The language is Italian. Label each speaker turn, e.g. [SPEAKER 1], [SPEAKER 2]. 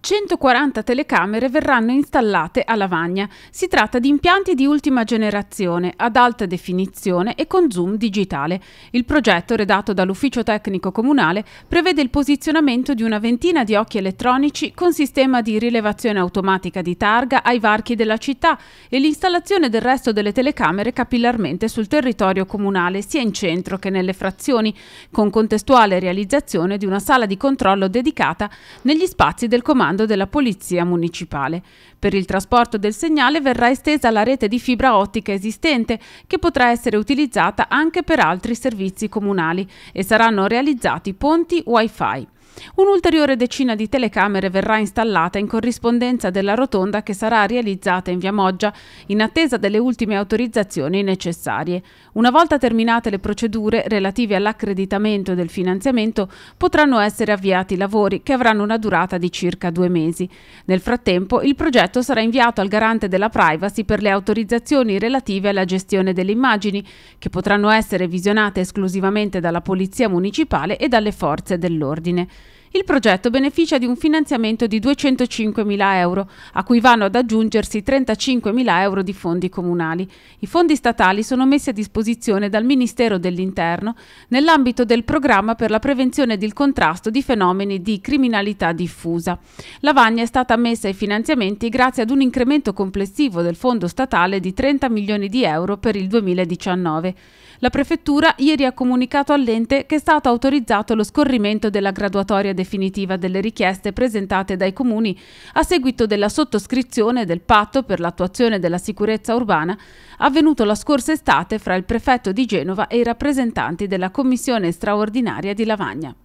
[SPEAKER 1] 140 telecamere verranno installate a Lavagna. Si tratta di impianti di ultima generazione, ad alta definizione e con zoom digitale. Il progetto, redatto dall'Ufficio Tecnico Comunale, prevede il posizionamento di una ventina di occhi elettronici con sistema di rilevazione automatica di targa ai varchi della città e l'installazione del resto delle telecamere capillarmente sul territorio comunale, sia in centro che nelle frazioni, con contestuale realizzazione di una sala di controllo dedicata negli spazi del comando della Polizia Municipale. Per il trasporto del segnale verrà estesa la rete di fibra ottica esistente, che potrà essere utilizzata anche per altri servizi comunali, e saranno realizzati ponti Wi-Fi. Un'ulteriore decina di telecamere verrà installata in corrispondenza della rotonda che sarà realizzata in via Moggia, in attesa delle ultime autorizzazioni necessarie. Una volta terminate le procedure relative all'accreditamento del finanziamento, potranno essere avviati i lavori, che avranno una durata di circa 2 mesi. Nel frattempo, il progetto sarà inviato al garante della privacy per le autorizzazioni relative alla gestione delle immagini, che potranno essere visionate esclusivamente dalla Polizia Municipale e dalle forze dell'ordine. Il progetto beneficia di un finanziamento di 205.000 euro, a cui vanno ad aggiungersi 35.000 euro di fondi comunali. I fondi statali sono messi a disposizione dal Ministero dell'Interno nell'ambito del programma per la prevenzione ed il contrasto di fenomeni di criminalità diffusa. Lavagna è stata ammessa ai finanziamenti grazie ad un incremento complessivo del fondo statale di 30 milioni di euro per il 2019. La Prefettura ieri ha comunicato all'ente che è stato autorizzato lo scorrimento della graduatoria definitiva delle richieste presentate dai comuni a seguito della sottoscrizione del patto per l'attuazione della sicurezza urbana avvenuto la scorsa estate fra il prefetto di Genova e i rappresentanti della Commissione straordinaria di Lavagna.